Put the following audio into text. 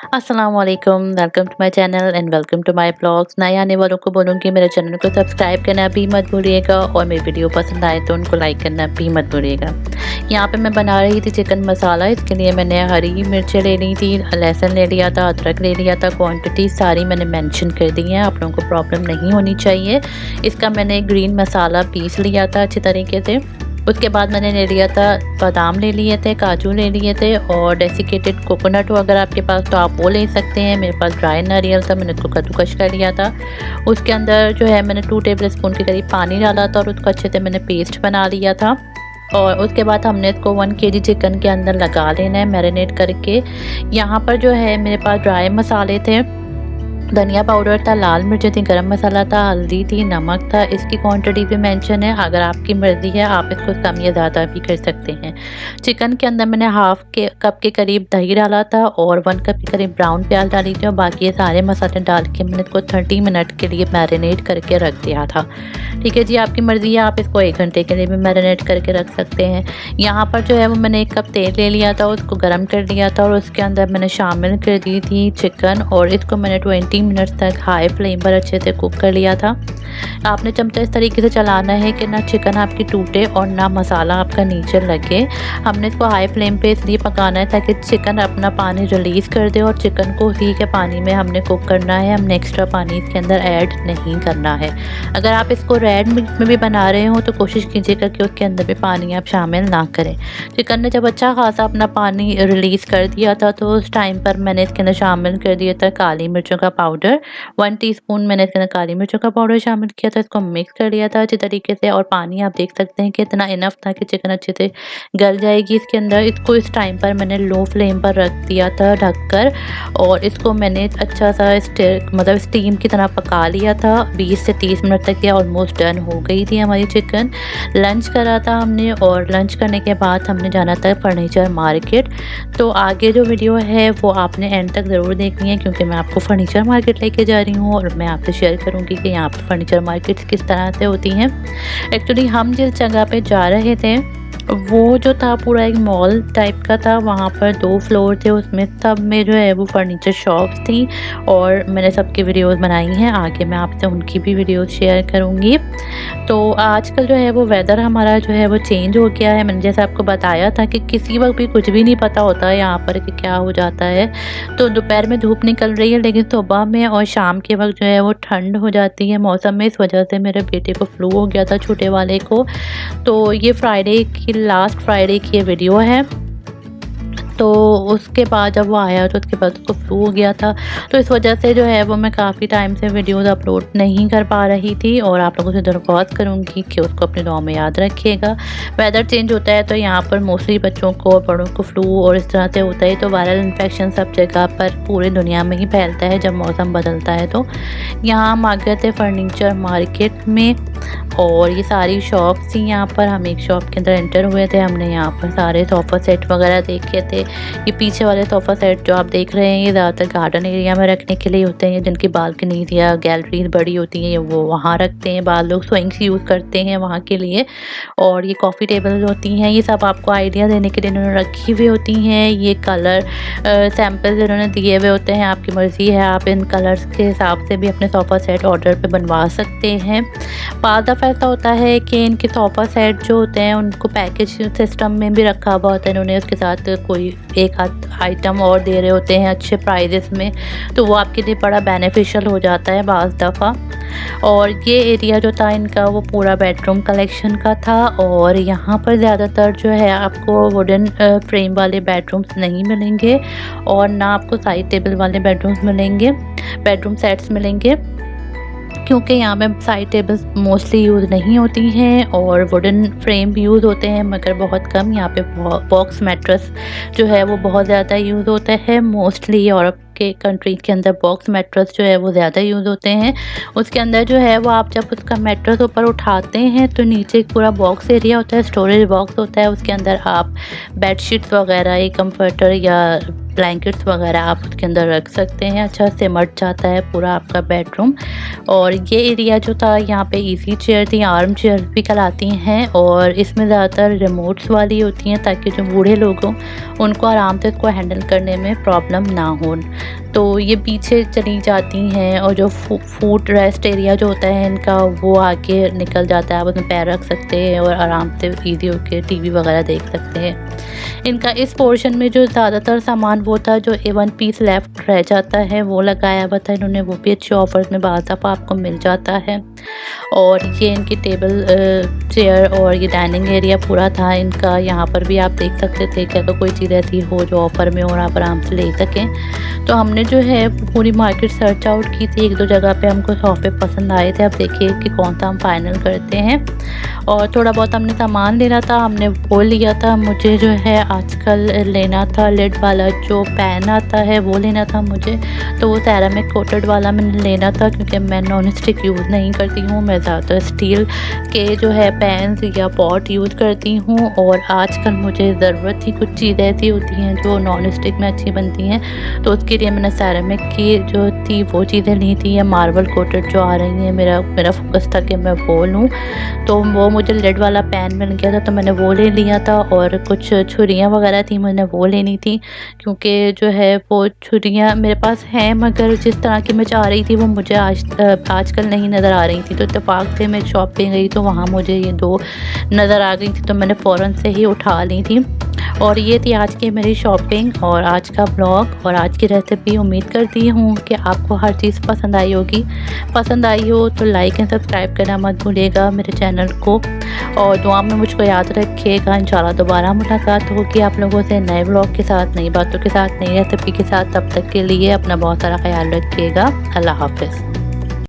अस्सलामुअलैकुम, welcome to my channel and welcome to my blogs. नए आने वालों को बोलूँगी मेरे चैनल को सब्सक्राइब करना भी मत भूलिएगा और मेरी वीडियो पसंद आए तो उनको लाइक करना भी मत भूलिएगा। यहाँ पे मैं बना रही थी चिकन मसाला। इसके लिए मैंने हरी मिर्चें ले ली थी, लहसुन ले लिया था, अदरक ले लिया था। क्वांटिटी सारी मैंने मेंशन कर दी है, आप लोगों को प्रॉब्लम नहीं होनी चाहिए। इसका मैंने ग्रीन मसाला पीस लिया था अच्छी तरीके से। उसके बाद मैंने ले लिया था बादाम ले लिए थे, काजू ले लिए थे और डेसिकेटेड कोकोनट हो अगर आपके पास तो आप वो ले सकते हैं। मेरे पास ड्राई नारियल था, मैंने उसको कद्दूकश कर लिया था। उसके अंदर जो है मैंने 2 टेबल स्पून के करीब पानी डाला था और उसको अच्छे से मैंने पेस्ट बना लिया था। और उसके बाद हमने इसको 1 केजी चिकन के अंदर लगा लेना है मैरिनेट करके। यहाँ पर जो है मेरे पास ड्राई मसाले थे, धनिया पाउडर था, लाल मिर्च थी, गरम मसाला था, हल्दी थी, नमक था। इसकी क्वांटिटी भी मेंशन है, अगर आपकी मर्ज़ी है आप इसको कम या ज़्यादा भी कर सकते हैं। चिकन के अंदर मैंने हाफ के कप के करीब दही डाला था और 1 कप के करीब ब्राउन प्याज डाली थी और बाकी ये सारे मसाले डाल के मैंने इसको 30 मिनट के लिए मैरिनेट करके रख दिया था। ठीक है जी, आपकी मर्ज़ी है, आप इसको 1 घंटे के लिए भी मैरिनेट करके रख सकते हैं। यहाँ पर जो है वो मैंने 1 कप तेल ले लिया था, उसको गर्म कर लिया था और उसके अंदर मैंने शामिल कर दी थी चिकन और इसको मैंने 20 मिनट्स तक हाई फ्लेम पर अच्छे से कुक कर लिया था। आपने चमचा इस तरीके से चलाना है कि ना चिकन आपकी टूटे और ना मसाला आपका नीचे लगे। हमने इसको हाई फ्लेम पे इसलिए पकाना है ताकि चिकन अपना पानी रिलीज़ कर दे और चिकन को उसी के पानी में हमने कुक करना है, हमने एक्स्ट्रा पानी इसके अंदर ऐड नहीं करना है। अगर आप इसको रेड मीट में भी बना रहे हो तो कोशिश कीजिएगा कि उसके अंदर भी पानी आप शामिल ना करें। चिकन ने जब अच्छा खासा अपना पानी रिलीज़ कर दिया था तो उस टाइम पर मैंने इसके अंदर शामिल कर दिया था काली मिर्चों का पाउडर। 1 टीस्पून मैंने इसके अंदर काली मिर्चों का पाउडर शामिल किया था। इसको मिक्स कर लिया था अच्छी तरीके से और पानी आप देख सकते हैं कि इतना इनफ था कि चिकन अच्छे से गल जाएगी इसके अंदर। इसको इस टाइम पर मैंने लो फ्लेम पर रख दिया था ढककर और इसको मैंने अच्छा सा स्टीम की तरह पका लिया था। 20 से 30 मिनट तक ये ऑलमोस्ट डन हो गई थी हमारी चिकन। लंच करा था हमने और लंच करने के बाद हमने जाना था फर्नीचर मार्केट। तो आगे जो वीडियो है वो आपने एंड तक ज़रूर देखनी है क्योंकि मैं आपको फर्नीचर मार्केट लेके जा रही हूँ और मैं आपसे शेयर करूँगी कि यहाँ पर फर्नीचर मार्केट्स किस तरह से होती हैं। एक्चुअली हम जिस जगह पे जा रहे थे वो जो था पूरा एक मॉल टाइप का था। वहाँ पर 2 फ्लोर थे, उसमें सब में जो है वो फर्नीचर शॉप्स थी और मैंने सबकी वीडियोस बनाई हैं। आगे मैं आपसे उनकी भी वीडियोस शेयर करूँगी। तो आजकल जो है वो वेदर हमारा जो है वो चेंज हो गया है। मैंने जैसे आपको बताया था कि किसी वक्त भी कुछ भी नहीं पता होता है यहाँ पर कि क्या हो जाता है। तो दोपहर में धूप निकल रही है लेकिन सुबह में और शाम के वक्त जो है वो ठंड हो जाती है मौसम में। इस वजह से मेरे बेटे को फ्लू हो गया था, छोटे वाले को। तो ये लास्ट फ्राइडे की ये वीडियो है। तो उसके बाद जब वो आया तो उसके बाद उसको फ्लू हो गया था, तो इस वजह से जो है वो मैं काफ़ी टाइम से वीडियोज़ अपलोड नहीं कर पा रही थी और आप लोगों से दरख्वास्त करूँगी कि उसको अपने दुआ में याद रखिएगा। वेदर चेंज होता है तो यहाँ पर मोस्टली बच्चों को और बड़ों को फ्लू और इस तरह से होता है। तो वायरल इन्फेक्शन सब जगह पर पूरी दुनिया में ही फैलता है जब मौसम बदलता है। तो यहाँ हम आ गए थे फर्नीचर मार्केट में और ये सारी शॉप्स थी। यहाँ पर हम एक शॉप के अंदर एंटर हुए थे। हमने यहाँ पर सारे सोफ़ा सेट वगैरह देखे थे। ये पीछे वाले सोफ़ा सेट जो आप देख रहे हैं ये ज़्यादातर गार्डन एरिया में रखने के लिए होते हैं, जिनकी बालकनीज या गैलरीज बड़ी होती हैं वो वहाँ रखते हैं। बाद लोग स्विंग्स यूज़ करते हैं वहाँ के लिए। और ये कॉफ़ी टेबल होती हैं, ये सब आपको आइडिया देने के लिए इन्होंने रखी हुई होती हैं। ये कलर सैम्पल्स इन्होंने दिए हुए होते हैं, आपकी मर्ज़ी है, आप इन कलर्स के हिसाब से भी अपने सोफ़ा सेट ऑर्डर पे बनवा सकते हैं। बाद दफ़ा ऐसा होता है कि इनके सोफ़ा सेट जो होते हैं उनको पैकेज सिस्टम में भी रखा हुआ होता है इन्होंने, उसके साथ कोई एक आध आइटम और दे रहे होते हैं अच्छे प्राइजेस में, तो वो आपके लिए बड़ा बेनिफिशियल हो जाता है बाज़ दफ़ा। और ये एरिया जो था इनका वो पूरा बेडरूम कलेक्शन का था और यहाँ पर ज़्यादातर जो है आपको वुडन फ्रेम वाले बेडरूम्स नहीं मिलेंगे और ना आपको साइड टेबल वाले बेडरूम्स मिलेंगे, बेडरूम सेट्स मिलेंगे, क्योंकि यहाँ पे साइड टेबल्स मोस्टली यूज़ नहीं होती हैं और वुडन फ्रेम भी यूज़ होते हैं मगर बहुत कम। यहाँ पे बॉक्स मैट्रेस जो है वो बहुत ज़्यादा यूज़ होता है। मोस्टली यूरोप के कंट्री के अंदर बॉक्स मैट्रेस जो है वो ज़्यादा यूज़ होते हैं। उसके अंदर जो है वो आप जब उसका मैट्रेस ऊपर उठाते हैं तो नीचे एक पूरा बॉक्स एरिया होता है, स्टोरेज बॉक्स होता है। उसके अंदर आप बेडशीट्स वगैरह, एक कंफर्टर या ब्लैंकेट्स वगैरह आप उसके अंदर रख सकते हैं। अच्छा सिमट जाता है पूरा आपका बेडरूम। और ये एरिया जो था यहाँ पे इजी चेयर थी, आर्म चेयर भी कहलाती हैं और इसमें ज़्यादातर रिमोट्स वाली होती हैं ताकि जो बूढ़े लोग हों उनको आराम से इसको हैंडल करने में प्रॉब्लम ना हो। तो ये पीछे चली जाती हैं और जो फूड रेस्ट एरिया जो होता है इनका वो आगे निकल जाता है। आप उसमें पैर रख सकते हैं और आराम से ईज़ी होके टीवी वगैरह देख सकते हैं। इनका इस पोर्शन में जो ज़्यादातर सामान वो था जो वन पीस लेफ्ट रह जाता है वो लगाया हुआ था इन्होंने, वो भी अच्छे ऑफर्स में बाज़ दफ़ा आपको मिल जाता है। और ये इनकी टेबल चेयर और ये डाइनिंग एरिया पूरा था इनका। यहाँ पर भी आप देख सकते थे कि अगर कोई चीज़ ऐसी हो जो ऑफ़र में और आप आराम से ले सकें। तो हमने जो है पूरी मार्केट सर्च आउट की थी, 1-2 जगह पे हमको सोफ़े पसंद आए थे। अब देखिए कि कौन सा हम फाइनल करते हैं। और थोड़ा बहुत हमने सामान लेना था, हमने वो लिया था। मुझे जो है आजकल लेना था लिड वाला जो पैन आता है वो लेना था मुझे, तो वो सेरामिक कोटेड वाला मैंने लेना था क्योंकि मैं नॉन स्टिक यूज़ नहीं करती हूँ। मैं ज़्यादातर स्टील के जो है पैन्स या पॉट यूज़ करती हूँ। और आजकल मुझे ज़रूरत ही कुछ चीज़ें ऐसी होती हैं जो नॉन स्टिक में अच्छी बनती हैं, तो उसके लिए मैंने सेरामिक की जो थी वो चीज़ें ली थी। या मार्बल कोटेड जो आ रही हैं, मेरा फोकस था कि मैं वो लूँ, तो वो मुझे लिड वाला पैन मिल गया था तो मैंने वो ले लिया था। और कुछ छुरियाँ वगैरह थी मैंने वो लेनी थी क्योंकि जो है वो छुरियाँ मेरे पास हैं, मगर जिस तरह की मैं चाह रही थी वो मुझे आजकल नहीं नज़र आ रही थी। तो इत्तेफाक से मैं शॉप पे गई तो वहाँ मुझे ये 2 नज़र आ गई थी, तो मैंने फ़ौरन से ही उठा ली थी। और ये थी आज की मेरी शॉपिंग और आज का ब्लॉग और आज की रेसिपी। उम्मीद करती हूँ कि आपको हर चीज़ पसंद आई होगी। पसंद आई हो तो लाइक एंड सब्सक्राइब करना मत भूलिएगा मेरे चैनल को, और दुआ में मुझको याद रखिएगा। इंशाल्लाह दोबारा मुलाकात होगी आप लोगों से नए ब्लॉग के साथ, नई बातों के साथ, नई रेसिपी के साथ। तब तक के लिए अपना बहुत सारा ख्याल रखिएगा। अल्लाह हाफ़िज़।